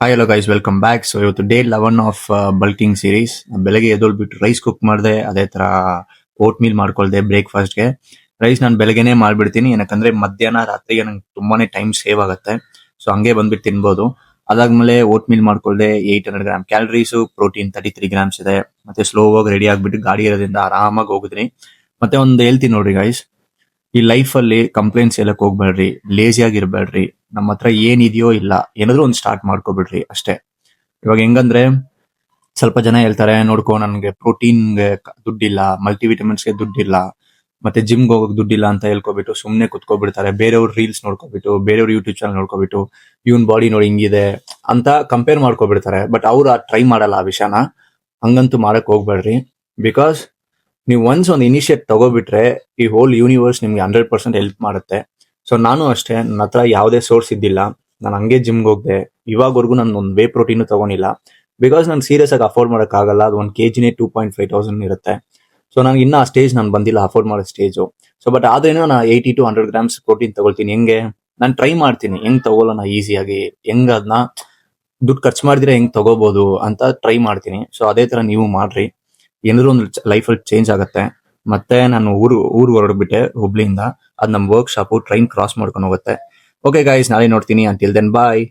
Hi hello guys, welcome back. So ಇವತ್ತು day 11 of bulking series. ಬೆಳಗ್ಗೆ ಎದ್ದೋಳ್ಬಿಟ್ಟು rice cook ಮಾಡಿದೆ, ಅದೇ ತರ ಓಟ್ ಮೀಲ್ ಮಾಡ್ಕೊಳ್ದೆ ಬ್ರೇಕ್ಫಾಸ್ಟ್ಗೆ. ರೈಸ್ ನಾನು ಬೆಳಗ್ಗೆನೆ ಮಾಡ್ಬಿಡ್ತೀನಿ, ಏನಕ್ಕಂದ್ರೆ ಮಧ್ಯಾಹ್ನ ರಾತ್ರಿಗೆ ನಂಗೆ ತುಂಬಾನೇ ಟೈಮ್ ಸೇವ್ ಆಗುತ್ತೆ. ಸೊ ಹಂಗೆ ಬಂದ್ಬಿಟ್ಟು ತಿನ್ಬೋದು. ಅದಾದ್ಮೇಲೆ ಓಟ್ ಮೀಲ್ ಮಾಡ್ಕೊಳ್ದೆ 800 ಗ್ರಾಮ್ ಕ್ಯಾಲರೀಸ್, ಪ್ರೋಟೀನ್ 33 ಗ್ರಾಮ್ಸ್ ಇದೆ. ಮತ್ತೆ ಸ್ಲೋ ಆಗಿ ರೆಡಿ ಆಗ್ಬಿಟ್ಟು ಗಾಡಿ ಇರೋದ್ರಿಂದ ಆರಾಮಾಗಿ ಹೋಗಿದ್ರಿ. ಮತ್ತೆ ಒಂದು ಹೇಳ್ತೀನಿ ನೋಡ್ರಿ ಗೈಸ್, ಈ ಲೈಫ್ ಅಲ್ಲಿ ಕಂಪ್ಲೇಂಟ್ಸ್ ಹೇಳಕ್ ಹೋಗ್ಬೇಡ್ರಿ, ಲೇಜಿ ಆಗಿರ್ಬೇಡ್ರಿ. ನಮ್ಮ ಹತ್ರ ಏನಿದೆಯೋ ಇಲ್ಲ, ಏನಾದ್ರೂ ಒಂದು ಸ್ಟಾರ್ಟ್ ಮಾಡ್ಕೊಬಿಡ್ರಿ ಅಷ್ಟೇ. ಇವಾಗ ಹೆಂಗಂದ್ರೆ, ಸ್ವಲ್ಪ ಜನ ಹೇಳ್ತಾರೆ, ನೋಡ್ಕೊ ನನ್ಗೆ ಪ್ರೋಟೀನ್ಗೆ ದುಡ್ಡಿಲ್ಲ, ಮಲ್ಟಿವಿಟಮಿನ್ಸ್ಗೆ ದುಡ್ಡಿಲ್ಲ, ಮತ್ತೆ ಜಿಮ್ಗೆ ಹೋಗಕ್ ದುಡ್ಡಿಲ್ಲ ಅಂತ ಹೇಳ್ಕೊಬಿಟ್ಟು ಸುಮ್ನೆ ಕುತ್ಕೊಬಿಡ್ತಾರೆ. ಬೇರೆಯವ್ರ ರೀಲ್ಸ್ ನೋಡ್ಕೊಬಿಟ್ಟು, ಬೇರೆಯವ್ರ ಯೂಟ್ಯೂಬ್ ಚಾನಲ್ ನೋಡ್ಕೊಬಿಟ್ಟು, ಇವನ್ ಬಾಡಿ ನೋಡಿ ಹಿಂಗಿದೆ ಅಂತ ಕಂಪೇರ್ ಮಾಡ್ಕೊಬಿಡ್ತಾರೆ. ಬಟ್ ಅವ್ರು ಟ್ರೈ ಮಾಡಲ್ಲ ಆ ವಿಷಯನ. ಹಂಗಂತೂ ಮಾಡಕ್ ಹೋಗ್ಬೇಡ್ರಿ. ಬಿಕಾಸ್ ನೀವು ಒನ್ಸ್ ಒಂದು ಇನಿಷಿಯೇಟ್ ತಗೋಬಿಟ್ರೆ, ಈ ಹೋಲ್ ಯೂನಿವರ್ಸ್ ನಿಮ್ಗೆ 100% ಹೆಲ್ಪ್ ಮಾಡುತ್ತೆ. ಸೊ ನಾನು ಅಷ್ಟೇ, ನನ್ನ ಹತ್ರ ಯಾವುದೇ ಸೋರ್ಸ್ ಇದ್ದಿಲ್ಲ, ನಾನು ಹಂಗೆ ಜಿಮ್ಗೆ ಹೋಗ್ದೆ. ಇವಾಗವರೆಗೂ ನಾನು ಒಂದು ವೇ ಪ್ರೋಟೀನ್ ತಗೊಂಡಿಲ್ಲ. ಬಿಕಾಸ್ ನಾನು ಸೀರಿಯಸ್ ಆಗಿ ಅಫೋರ್ಡ್ ಮಾಡಕ್ ಆಗಲ್ಲ. ಅದು 1 kg 2,500 ಇರುತ್ತೆ. ಸೊ ನನಗೆ ಇನ್ನ ಆ ಸ್ಟೇಜ್ ನಾನು ಬಂದಿಲ್ಲ, ಅಫೋರ್ಡ್ ಮಾಡೋ ಸ್ಟೇಜು. ಸೊ ಬಟ್ ಆದ್ರೇನು ನಾನು 80 to 100 ಗ್ರಾಮ್ಸ್ ಪ್ರೋಟೀನ್ ತಗೊಳ್ತೀನಿ. ಹೆಂಗೆ ನಾನು ಟ್ರೈ ಮಾಡ್ತೀನಿ, ಹೆಂಗ್ ತಗೊಳ್ಳೋಣ ಈಸಿಯಾಗಿ, ಹೆಂಗ್ ಅದನ್ನ ದುಡ್ಡು ಖರ್ಚು ಮಾಡಿದ್ರೆ ಹೆಂಗ್ ತಗೋಬಹುದು ಅಂತ ಟ್ರೈ ಮಾಡ್ತೀನಿ. ಸೊ ಅದೇ ತರ ನೀವು ಮಾಡ್ರಿ, ಏನಾದ್ರು ಒಂದು ಲೈಫಲ್ಲಿ ಚೇಂಜ್ ಆಗುತ್ತೆ. ಮತ್ತೆ ನಾನು ಊರು ಹೊರಡ್ಬಿಟ್ಟೆ ಹುಬ್ಳಿಯಿಂದ. ಅದು ನಮ್ಮ ವರ್ಕ್ ಶಾಪು ಟ್ರೈನ್ ಕ್ರಾಸ್ ಮಾಡ್ಕೊಂಡು ಹೋಗುತ್ತೆ. ಓಕೆ ಗೈಸ್, ನಾಳೆ ನೋಡ್ತೀನಿ. ಅಂಟಿಲ್ ದೆನ್ ಬಾಯ್.